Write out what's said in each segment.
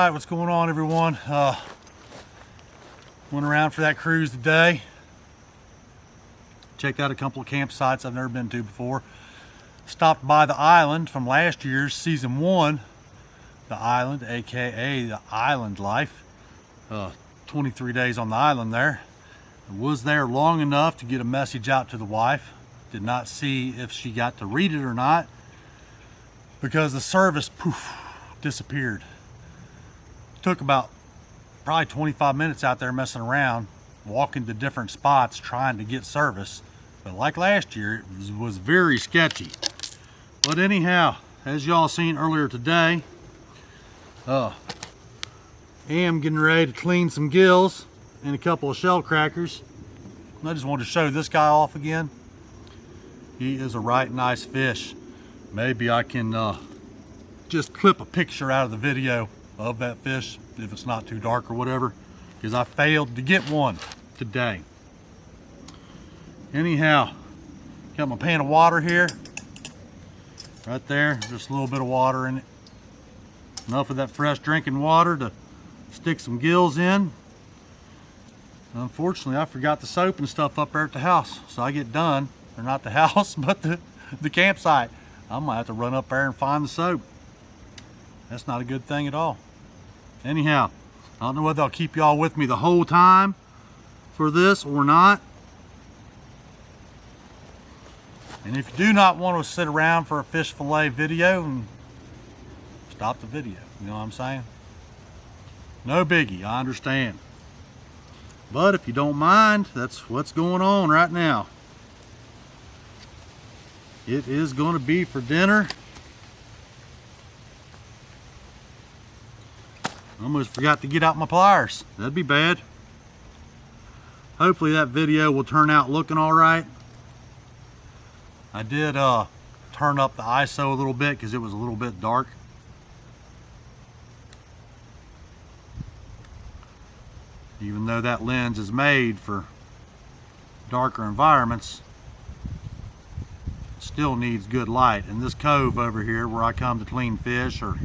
right, what's going on, everyone? Went around for that cruise today. Checked out a couple of campsites I've never been to before. Stopped by the island from last year's season 1. The island, aka the island life. 23 days on the island there. I was there long enough to get a message out to the wife. Did not see if she got to read it or not, because the service disappeared. Took about probably 25 minutes out there messing around, walking to different spots trying to get service. But like last year, it was very sketchy. But anyhow, as y'all seen earlier today, I am getting ready to clean some gills and a couple of shell crackers. I just wanted to show this guy off again. He is a right nice fish. Maybe I can just clip a picture out of the video of that fish if it's not too dark or whatever, because I failed to get one today. Anyhow, got my pan of water here. Right there, just a little bit of water in it. Enough of that fresh drinking water to stick some gills in. Unfortunately, I forgot the soap and stuff up there at the house. So I get done, or not the house, but the campsite. I might have to run up there and find the soap. That's not a good thing at all. Anyhow, I don't know whether I'll keep y'all with me the whole time for this or not. And if you do not want to sit around for a fish fillet video, and stop the video, you know what I'm saying? No biggie, I understand. But if you don't mind, that's what's going on right now. It is going to be for dinner. Almost forgot to get out my pliers. That'd be bad. Hopefully that video will turn out looking all right. I did turn up the ISO a little bit because it was a little bit dark. Even though that lens is made for darker environments, it still needs good light. And this cove over here where I come to clean fish or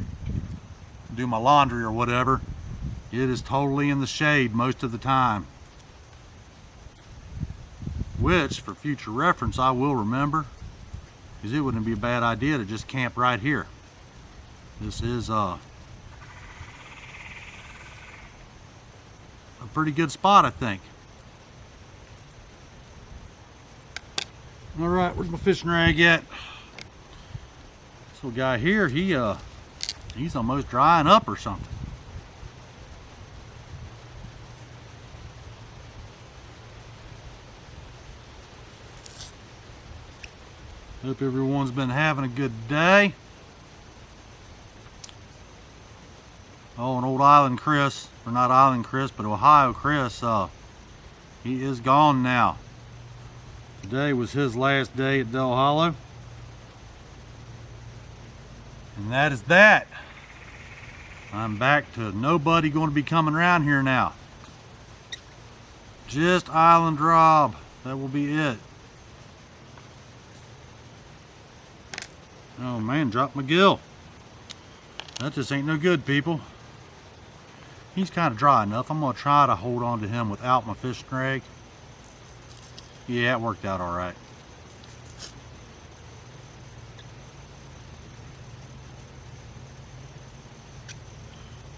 do my laundry or whatever, it is totally in the shade most of the time. Which, for future reference, I will remember, because it wouldn't be a bad idea to just camp right here. This is a pretty good spot, I think. All right, where's my fishing rag at? This little guy here, he's almost drying up or something. Hope everyone's been having a good day. Oh, and old Island Chris, or not Island Chris, but Ohio Chris, he is gone now. Today was his last day at Del Hollow. And that is that. I'm back to nobody going to be coming around here now. Just Island Rob. That will be it. Oh man, dropped my gill. That just ain't no good, people. He's kind of dry enough. I'm going to try to hold on to him without my fishing rag. Yeah, it worked out all right.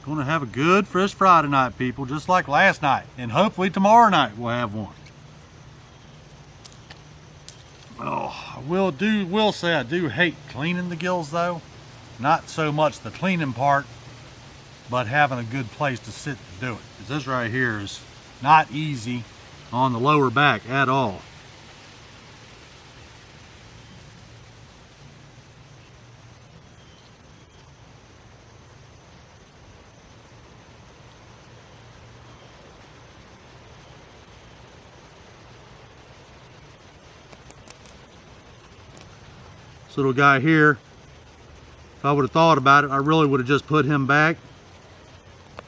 Going to have a good Fish Fry tonight, people, just like last night. And hopefully tomorrow night we'll have one. Oh, I will say I do hate cleaning the gills though. Not so much the cleaning part, but having a good place to sit to do it. Because this right here is not easy on the lower back at all. This little guy here, if I would have thought about it, I really would have just put him back.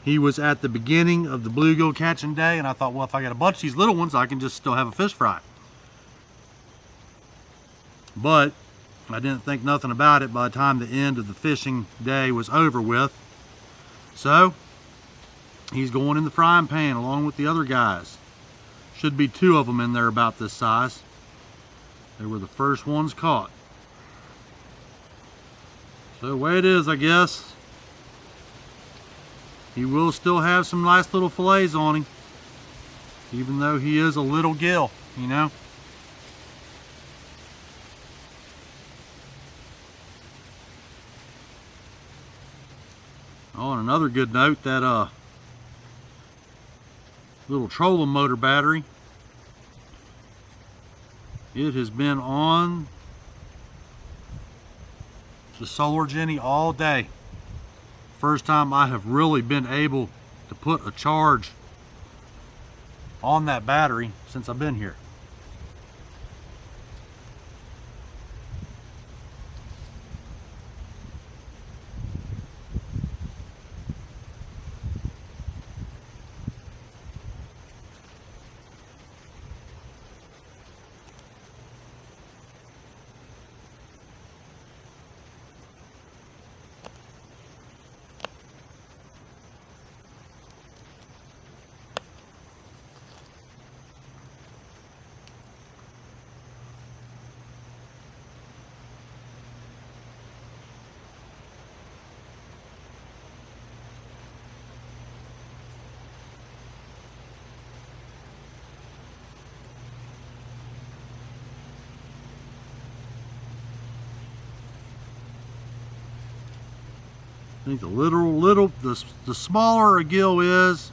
He was at the beginning of the bluegill catching day, and I thought, well, if I got a bunch of these little ones, I can just still have a fish fry. But I didn't think nothing about it by the time the end of the fishing day was over with. So He's going in the frying pan along with the other guys. Should be 2 of them in there about this size. They were the first ones caught. So the way it is, I guess. He will still have some nice little fillets on him, even though he is a little gill, you know. Oh, and another good note, that little trolling motor battery, it has been on the Solar Jenny all day. First time I have really been able to put a charge on that battery since I've been here. I think the smaller a gill is,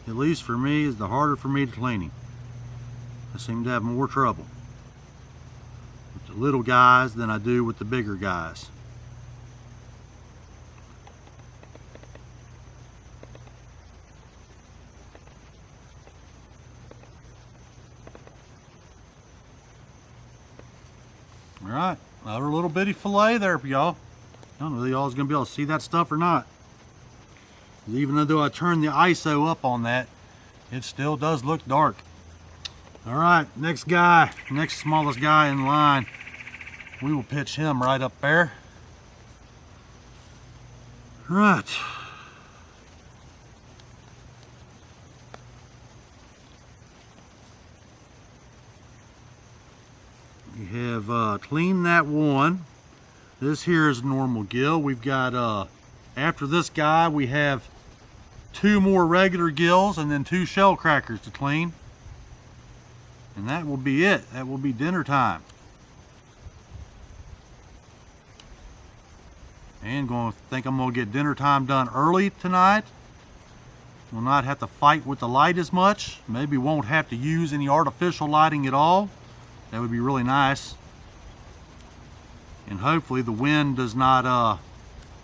at least for me, is the harder for me to clean him. I seem to have more trouble with the little guys than I do with the bigger guys. All right, another little bitty fillet there for y'all. I don't know if y'all's gonna be able to see that stuff or not. Even though I turned the ISO up on that, it still does look dark. All right, next guy, next smallest guy in line. We will pitch him right up there. All right. We have cleaned that one. This here is a normal gill. We've got, after this guy, we have 2 more regular gills and then 2 shell crackers to clean. And that will be it. That will be dinner time. And think I'm gonna get dinner time done early tonight. We'll not have to fight with the light as much. Maybe won't have to use any artificial lighting at all. That would be really nice. And hopefully the wind does not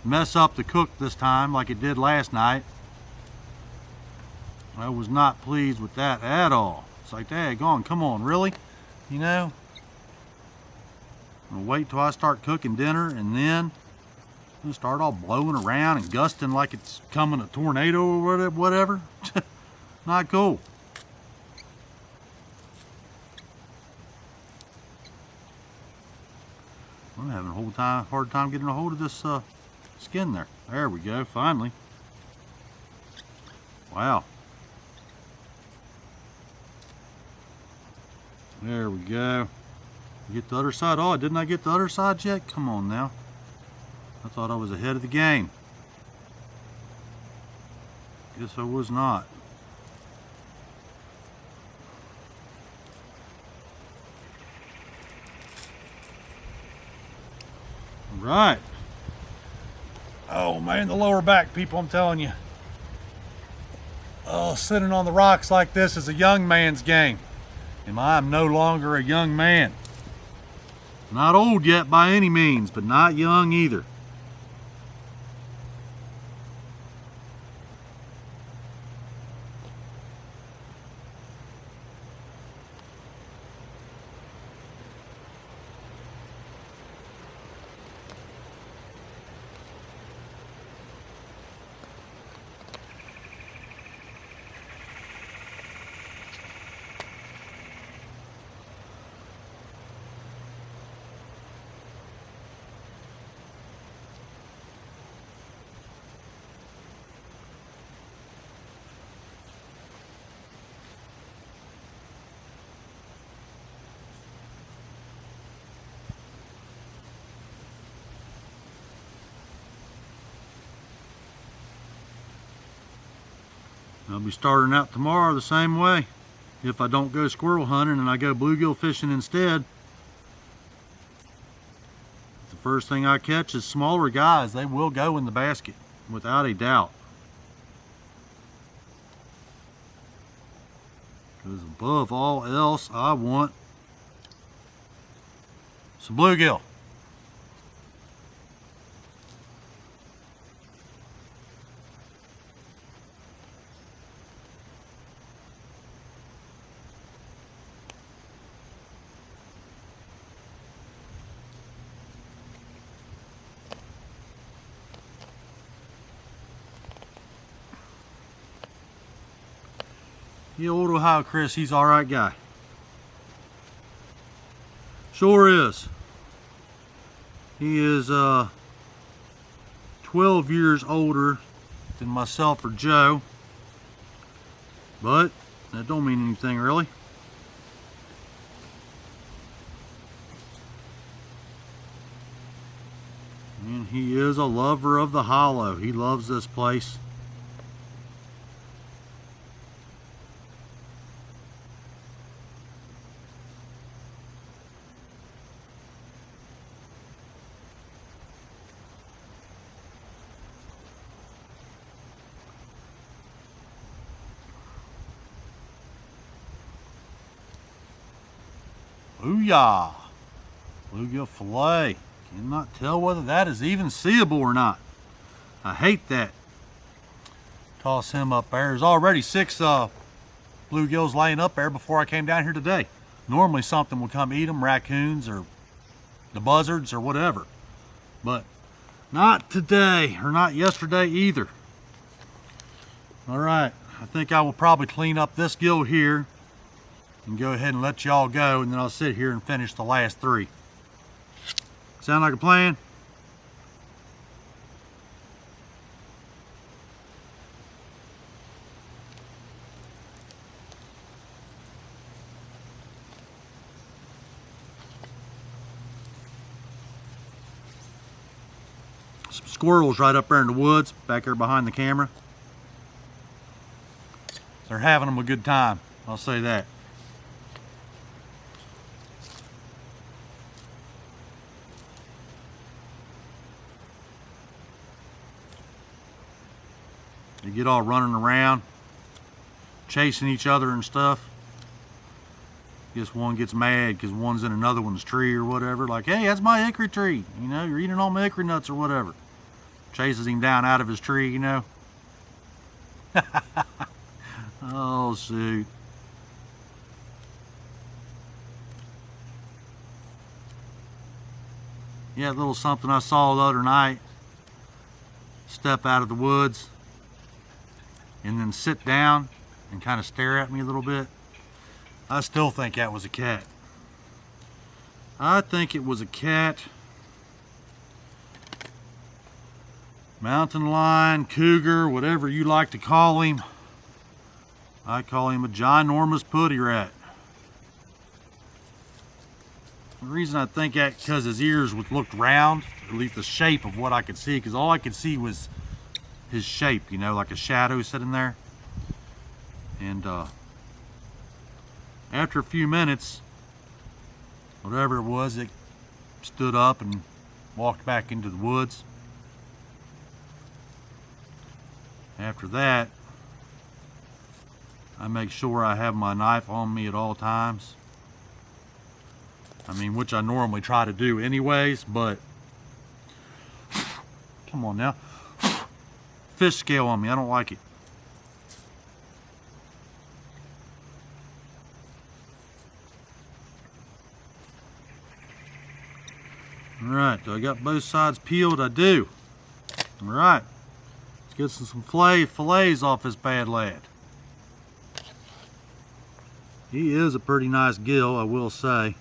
mess up the cook this time like it did last night. I was not pleased with that at all. It's like, daggone, come on, really? You know? I'm gonna wait till I start cooking dinner and then it'll start all blowing around and gusting like it's coming a tornado or whatever. Not cool. I'm having a hard time getting a hold of this skin there. There we go, finally. Wow. There we go. Get the other side. Oh, didn't I get the other side yet? Come on now. I thought I was ahead of the game. Guess I was not. Right. Oh man, the lower back, people, I'm telling you. Oh, sitting on the rocks like this is a young man's game. And I'm no longer a young man. Not old yet by any means, but not young either. I'll be starting out tomorrow the same way. If I don't go squirrel hunting and I go bluegill fishing instead. The first thing I catch is smaller guys. They will go in the basket, without a doubt. Because above all else, I want some bluegill. The old Ohio Chris, he's all right guy. Sure is. He is 12 years older than myself or Joe, but that don't mean anything really. And he is a lover of the hollow. He loves this place. Booyah! Bluegill fillet. Cannot tell whether that is even seeable or not. I hate that. Toss him up there. There's already 6 bluegills laying up there before I came down here today. Normally something would come eat them, raccoons or the buzzards or whatever. But not today, or not yesterday either. All right, I think I will probably clean up this gill here and go ahead and let y'all go, and then I'll sit here and finish the last 3. Sound like a plan? Some squirrels right up there in the woods, back there behind the camera. They're having them a good time, I'll say that. They get all running around, chasing each other and stuff. Guess one gets mad because one's in another one's tree or whatever. Like, hey, that's my hickory tree. You know, you're eating all my hickory nuts or whatever. Chases him down out of his tree, you know. Oh, shoot. Yeah, a little something I saw the other night. Step out of the woods and then sit down and kind of stare at me a little bit. I still think that was a cat. I think it was a cat. Mountain lion, cougar, whatever you like to call him. I call him a ginormous putty rat. The reason I think that because his ears looked round, at least the shape of what I could see, because all I could see was his shape, you know, like a shadow sitting there. And after a few minutes, whatever it was, it stood up and walked back into the woods. After that, I make sure I have my knife on me at all times. I mean, which I normally try to do anyways, but come on now. Fish scale on me, I don't like it. All right, do I got both sides peeled? I do. All right, let's get some fillets off this bad lad. He is a pretty nice gill, I will say.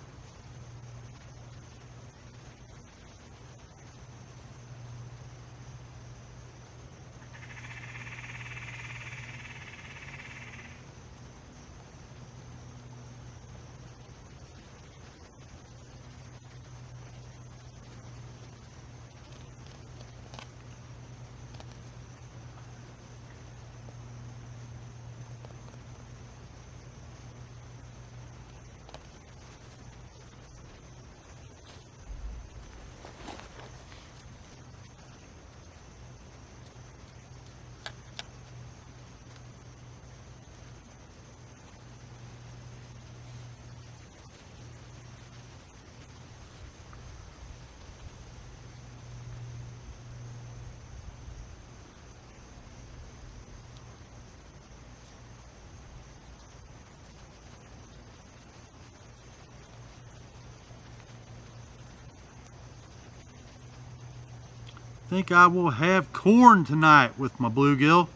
think I will have corn tonight with my bluegill.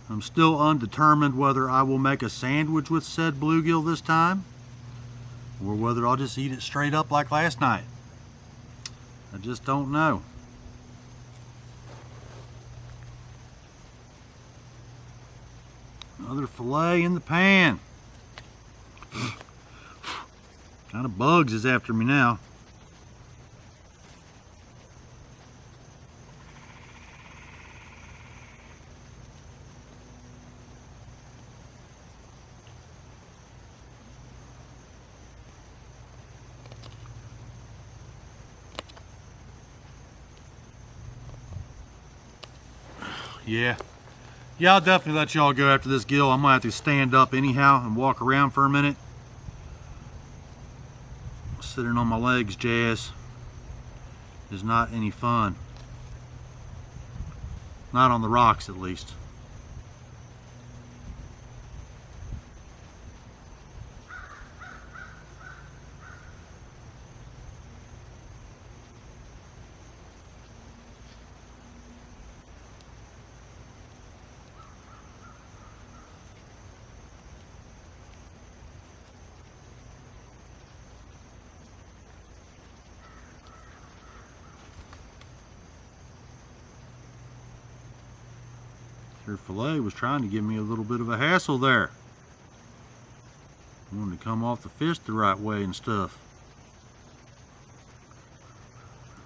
I'm still undetermined whether I will make a sandwich with said bluegill this time, or whether I'll just eat it straight up like last night. I just don't know. Another fillet in the pan. Kind of bugs is after me now. Yeah, I'll definitely let y'all go after this gill. I'm gonna have to stand up anyhow and walk around for a minute. Sitting on my legs, Jazz, is not any fun. Not on the rocks, at least. Your fillet was trying to give me a little bit of a hassle there. Wanted to come off the fish the right way and stuff.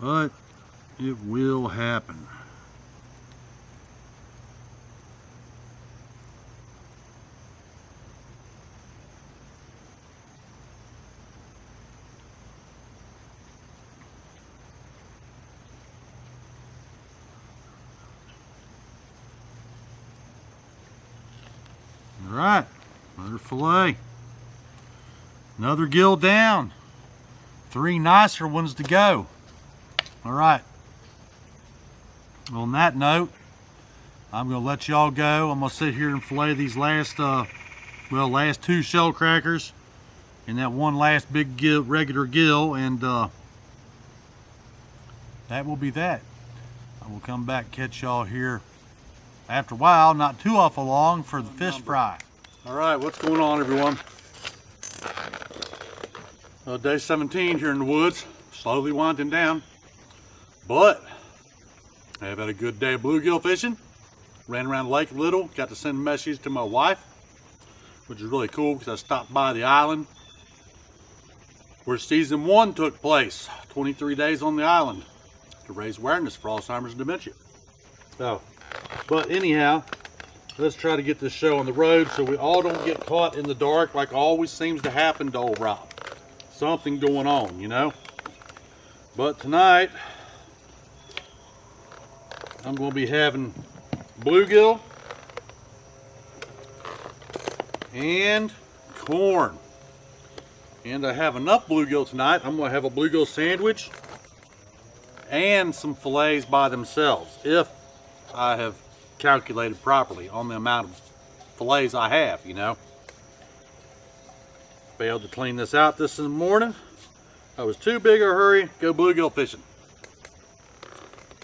But it will happen. All right, another fillet. Another gill down. 3 nicer ones to go. All right. On that note, I'm gonna let y'all go. I'm gonna sit here and fillet these last 2 shell crackers and that one last big gill, regular gill, and that will be that. I will come back, catch y'all here after a while, not too awful long, for the fish fry. All right, what's going on, everyone? Day 17 here in the woods, slowly winding down, but I've had a good day of bluegill fishing. Ran around the lake a little, got to send a message to my wife, which is really cool because I stopped by the island where season 1 took place, 23 days on the island, to raise awareness for Alzheimer's and dementia. But anyhow, let's try to get this show on the road so we all don't get caught in the dark like always seems to happen to old Rob. Something going on, you know. But tonight, I'm going to be having bluegill and corn. And I have enough bluegill tonight. I'm going to have a bluegill sandwich and some fillets by themselves, if I have calculated properly on the amount of fillets I have, you know. Failed to clean this out this in the morning. I was too big a hurry to go bluegill fishing.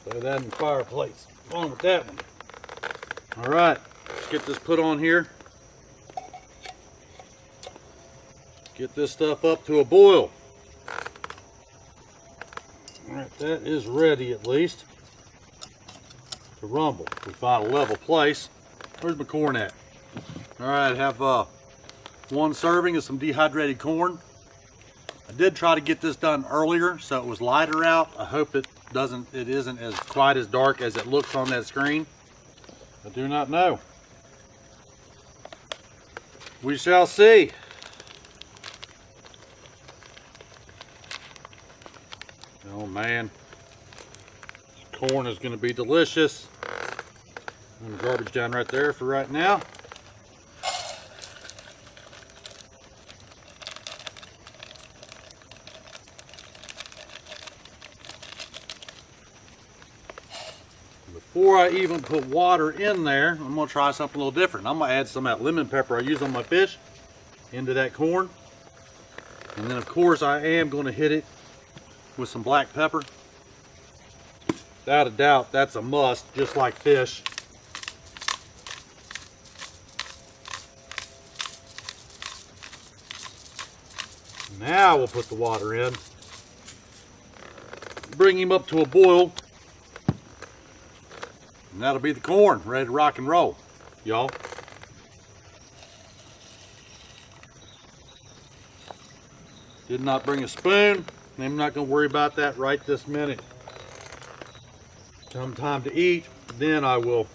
Throw that in the fireplace. On with that one. All right, let's get this put on here. Get this stuff up to a boil. All right, that is ready at least to rumble. We find a level place. Where's my corn at? All right, I have 1 serving of some dehydrated corn. I did try to get this done earlier so it was lighter out. I hope it isn't as quite as dark as it looks on that screen. I do not know. We shall see. Oh man, this corn is going to be delicious. And garbage down right there for right now. Before I even put water in there, I'm going to try something a little different. I'm going to add some of that lemon pepper I use on my fish into that corn. And then of course I am going to hit it with some black pepper. Without a doubt, that's a must, just like fish. Now we'll put the water in. Bring him up to a boil. And that'll be the corn, ready to rock and roll, y'all. Did not bring a spoon. I'm not going to worry about that right this minute. Come time to eat, then I will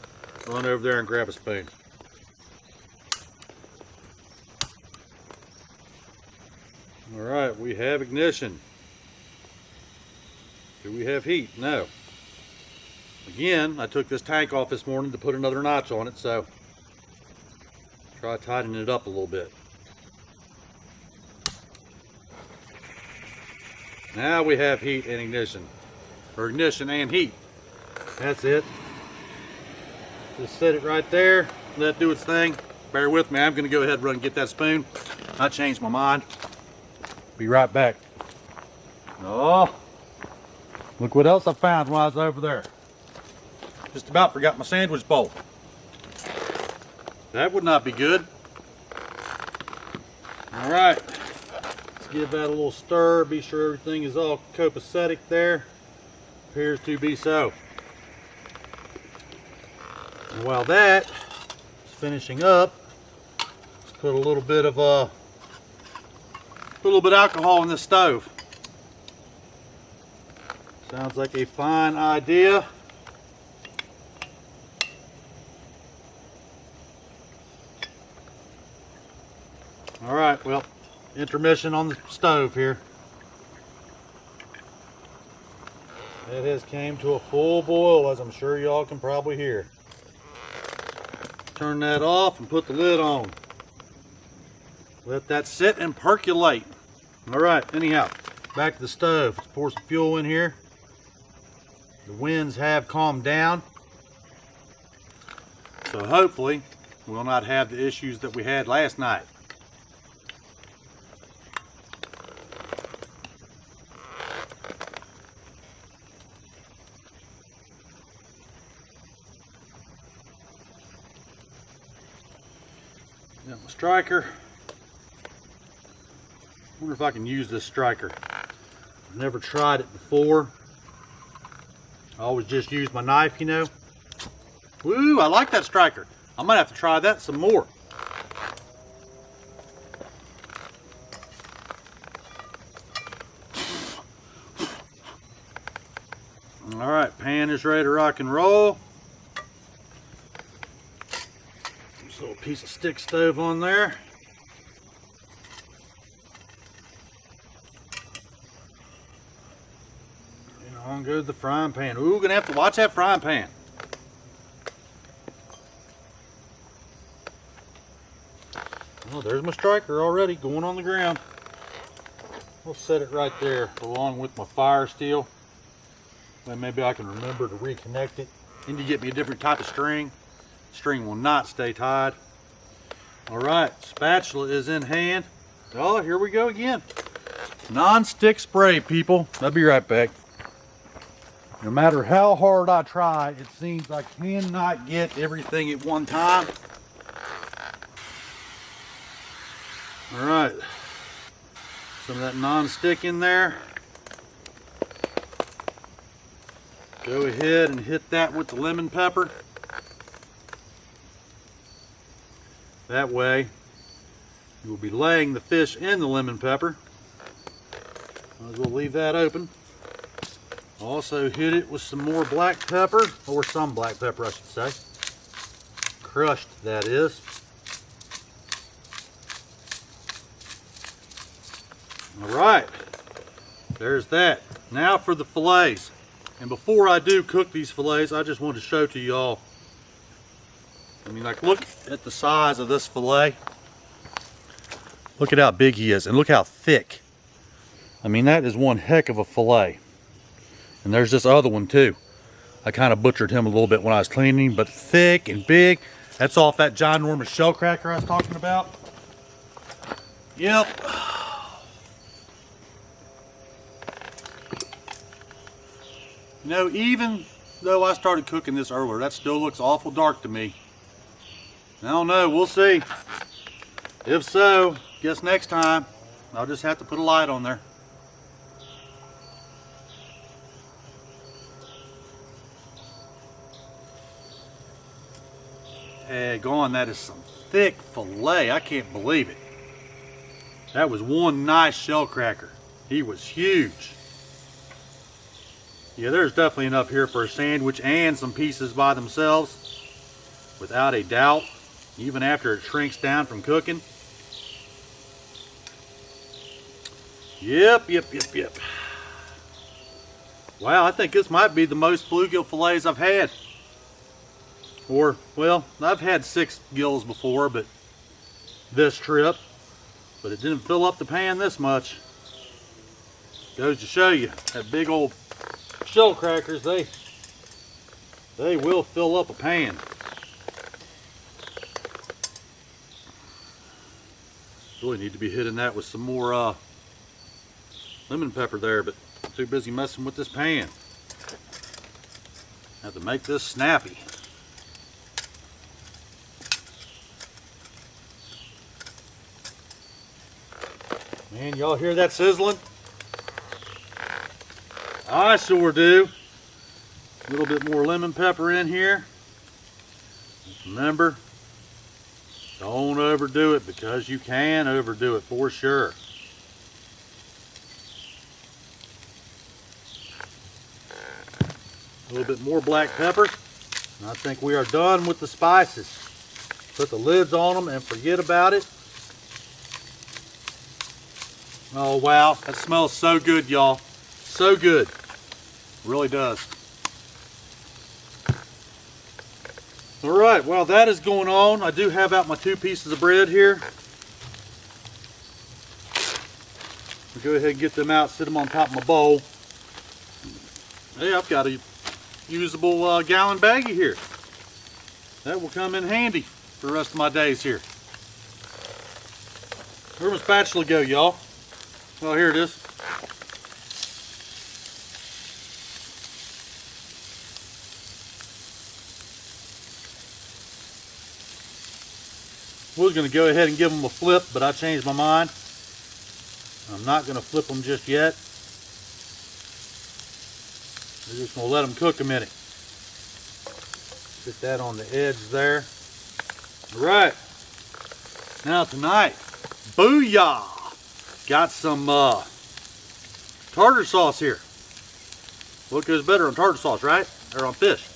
run over there and grab a spoon. All right, we have ignition. Do we have heat? No. Again, I took this tank off this morning to put another notch on it, so try tightening it up a little bit. Now we have heat and ignition, or ignition and heat. That's it. Just set it right there, let it do its thing. Bear with me, I'm gonna go ahead and run and get that spoon. I changed my mind. Be right back. Oh, look what else I found while I was over there. Just about forgot my sandwich bowl. That would not be good. All right, let's give that a little stir. Be sure everything is all copacetic there. Appears to be so. And while that is finishing up, let's put a little bit of alcohol in the stove. Sounds like a fine idea. All right, well, intermission on the stove here. It has came to a full boil, as I'm sure y'all can probably hear. Turn that off and put the lid on. Let that sit and percolate. All right, anyhow, back to the stove. Let's pour some fuel in here. The winds have calmed down, so hopefully we'll not have the issues that we had last night. Got my striker. Wonder if I can use this striker. I've never tried it before. I always just use my knife, you know. Woo, I like that striker. I might have to try that some more. All right, pan is ready to rock and roll. Just a little piece of stick stove on there. And on goes the frying pan. Ooh, gonna have to watch that frying pan. Oh, there's my striker already going on the ground. We'll set it right there along with my fire steel. Then maybe I can remember to reconnect it. Need to get me a different type of string. String will not stay tied. All right, spatula is in hand. Oh, here we go again. Non-stick spray, people. I'll be right back. No matter how hard I try, it seems I cannot get everything at one time. All right, some of that non-stick in there. Go ahead and hit that with the lemon pepper. That way, you will be laying the fish in the lemon pepper. Might as well leave that open. Also hit it with some more black pepper, or some black pepper I should say. Crushed, that is. All right, there's that. Now for the fillets. And before I do cook these fillets, I just wanted to show to y'all. I mean, like, look at the size of this fillet. Look at how big he is, and look how thick. I mean, that is one heck of a fillet. And there's this other one too. I kind of butchered him a little bit when I was cleaning, but thick and big. That's off that ginormous shell cracker I was talking about. Yep. You know, even though I started cooking this earlier, that still looks awful dark to me. I don't know, we'll see. If so, guess next time I'll just have to put a light on there. Daggone, that is some thick filet. I can't believe it. That was one nice shell cracker. He was huge. Yeah, there's definitely enough here for a sandwich and some pieces by themselves, without a doubt, even after it shrinks down from cooking. Yep. Wow, I think this might be the most bluegill fillets I've had. Or, well, I've had 6 gills before, but this trip, but it didn't fill up the pan this much. Goes to show you, that big old shell crackers, they will fill up a pan. Really need to be hitting that with some more lemon pepper there, but I'm too busy messing with this pan. Have to make this snappy. Man, y'all hear that sizzling? I sure do. A little bit more lemon pepper in here. Just remember, don't overdo it, because you can overdo it for sure. A little bit more black pepper. And I think we are done with the spices. Put the lids on them and forget about it. Oh wow, that smells so good, y'all. So good. Really does. Alright, while that is going on, I do have out my 2 pieces of bread here. I'll go ahead and get them out, sit them on top of my bowl. Hey, I've got a usable gallon baggie here. That will come in handy for the rest of my days here. Where'd my spatula go, y'all? Oh, here it is. I was going to go ahead and give them a flip, but I changed my mind. I'm not going to flip them just yet. We're just going to let them cook a minute. Put that on the edge there. All right. Now tonight, booyah! Got some tartar sauce here. What goes better on tartar sauce, right? Or on fish?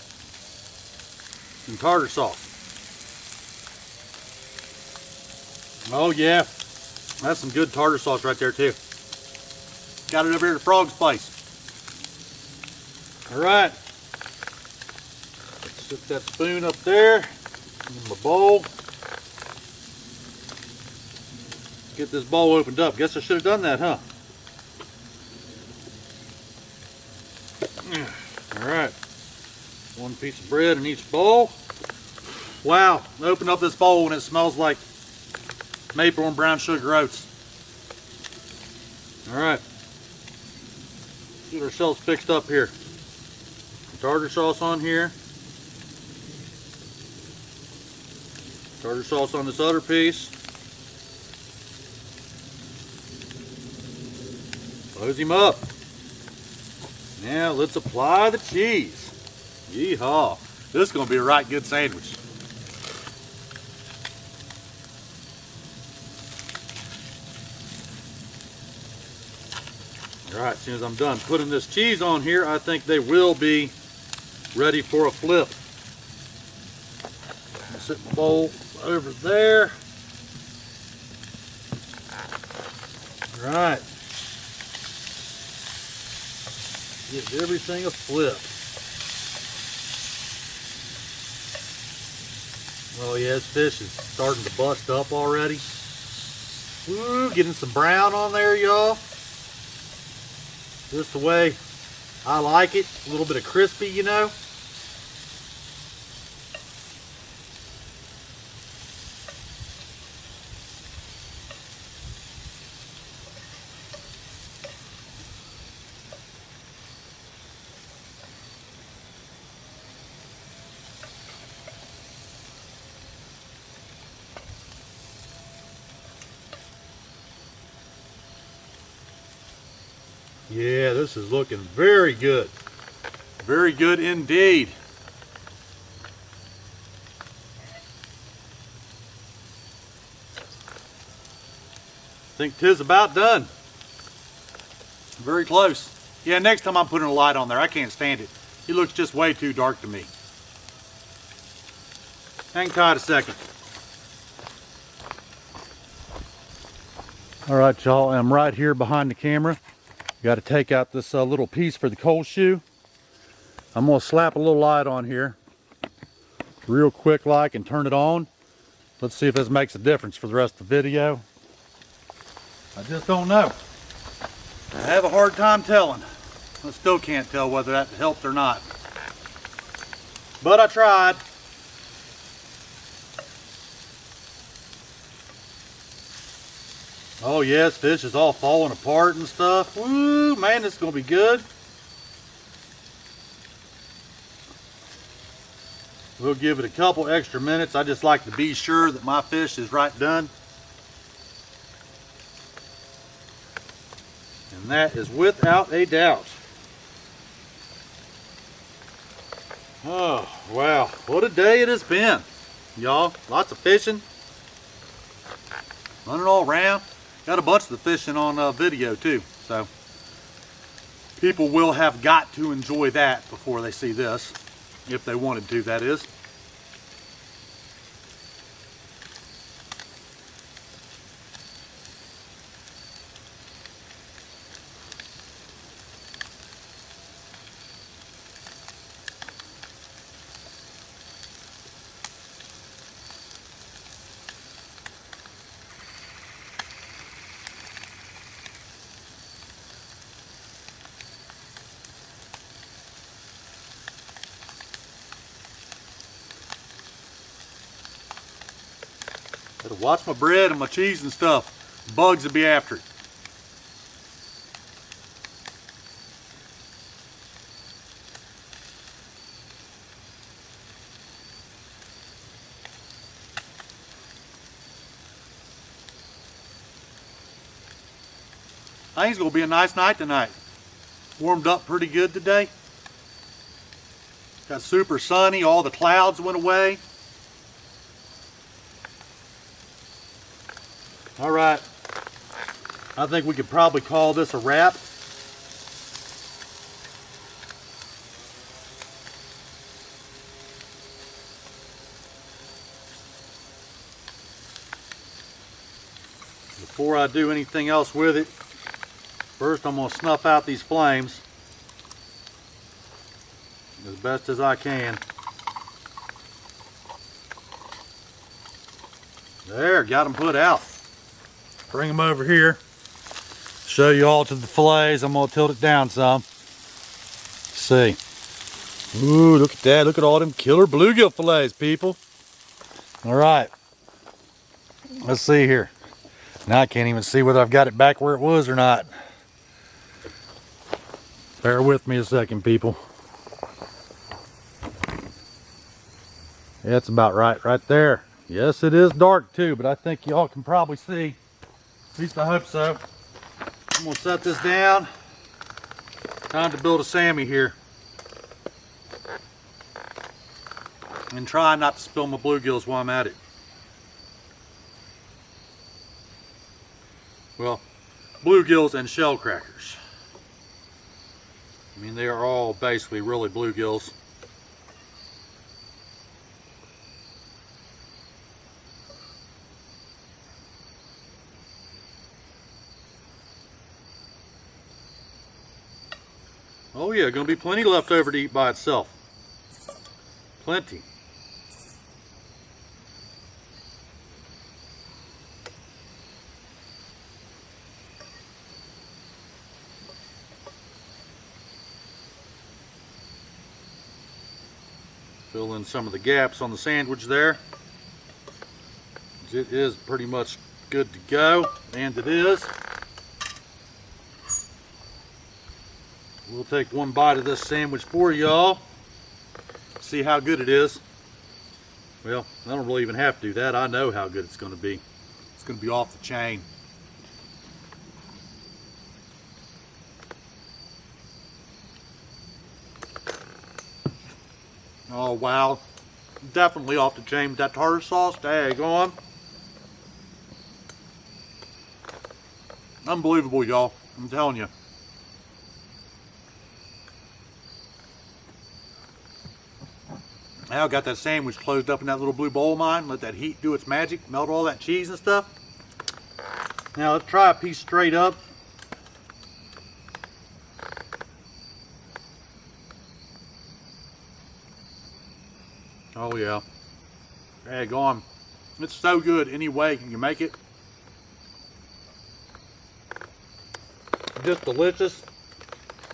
And tartar sauce. Oh yeah, that's some good tartar sauce right there too. Got it over here at Frog's place. All right, let's stick that spoon up there in my bowl. Get this bowl opened up. Guess I should have done that, huh? All right, 1 piece of bread in each bowl. Wow, open up this bowl and it smells like maple and brown sugar oats. All right, get ourselves fixed up here. Tartar sauce on here. Tartar sauce on this other piece. Close him up. Now let's apply the cheese. Yeehaw. This is going to be a right good sandwich. Alright, as soon as I'm done putting this cheese on here, I think they will be ready for a flip. I'm going to set my bowl over there. Alright. Give everything a flip. Oh yeah, this fish is starting to bust up already. Ooh, getting some brown on there, y'all. Just the way I like it. A little bit of crispy, you know. Yeah, this is looking very good. Very good indeed. I think 'tis about done. Very close. Yeah, next time I'm putting a light on there. I can't stand it. It looks just way too dark to me. Hang tight a second. All right, y'all, I'm right here behind the camera. Got to take out this little piece for the cold shoe. I'm gonna slap a little light on here real quick like and turn it on. Let's see if this makes a difference for the rest of the video. I just don't know. I have a hard time telling. I still can't tell whether that helped or not. But I tried. Oh yes, fish is all falling apart and stuff. Woo, man, this is gonna be good. We'll give it a couple extra minutes. I just like to be sure that my fish is right done. And that is without a doubt. Oh, wow. What a day it has been, y'all. Lots of fishing. Running all around. Got a bunch of the fishing on video too. So people will have got to enjoy that before they see this. If they wanted to, that is. Gotta watch my bread and my cheese and stuff. Bugs will be after it. I think it's gonna be a nice night tonight. Warmed up pretty good today. Got super sunny, all the clouds went away. All right, I think we could probably call this a wrap. Before I do anything else with it, first I'm going to snuff out these flames as best as I can. There, got them put out. Bring them over here. Show you all to the fillets. I'm going to tilt it down some. Let's see. Ooh, look at that. Look at all them killer bluegill fillets, people. All right. Let's see here. Now I can't even see whether I've got it back where it was or not. Bear with me a second, people. Yeah, it's about right there. Yes, it is dark too, but I think y'all can probably see. At least I hope so. I'm gonna set this down. Time to build a Sammy here. And try not to spill my bluegills while I'm at it. Well, bluegills and shell crackers. I mean, they are all basically really bluegills. Oh yeah, gonna be plenty left over to eat by itself. Plenty. Fill in some of the gaps on the sandwich there. It is pretty much good to go, and it is. We'll take one bite of this sandwich for y'all. See how good it is. Well, I don't really even have to do that. I know how good it's going to be. It's going to be off the chain. Oh wow, definitely off the chain with that tartar sauce. Daggone. Unbelievable, y'all. I'm telling you. Now I got that sandwich closed up in that little blue bowl of mine. Let that heat do its magic, melt all that cheese and stuff. Now let's try a piece straight up. Oh yeah. Daggone. It's so good any way you can make it. Just delicious.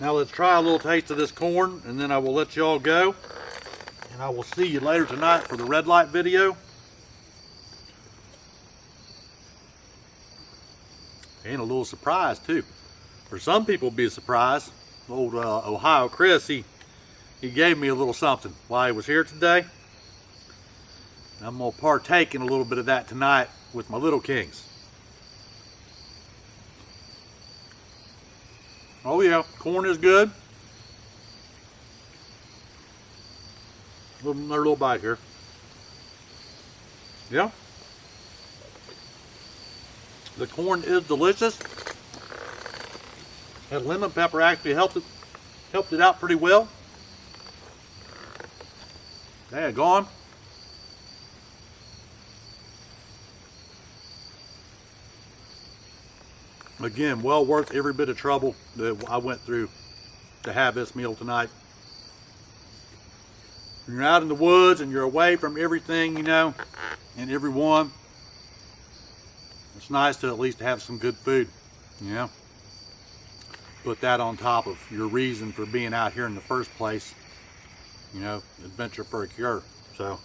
Now let's try a little taste of this corn and then I will let y'all go. And I will see you later tonight for the red light video. And a little surprise too. For some people it'll be a surprise. Old Ohio Chris, he gave me a little something while he was here today. I'm gonna partake in a little bit of that tonight with my little kings. Oh yeah, corn is good. Another little bite here. Yeah. The corn is delicious. That lemon pepper actually helped it out pretty well. Daggone. Again, well worth every bit of trouble that I went through to have this meal tonight. When you're out in the woods and you're away from everything, you know, and everyone, it's nice to at least have some good food, you know. Put that on top of your reason for being out here in the first place, you know, adventure for a cure. So,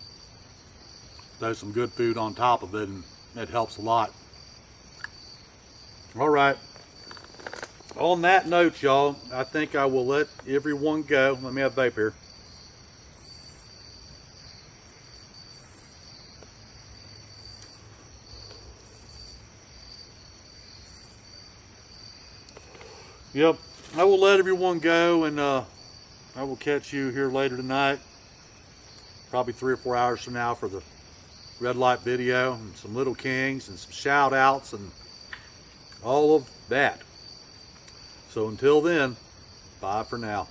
throw some good food on top of it and it helps a lot. All right. On that note, y'all, I think I will let everyone go. Let me have a vape here. Yep, I will let everyone go, and I will catch you here later tonight, probably 3 or 4 hours from now, for the red light video and some little kings and some shout outs and all of that. So until then, bye for now.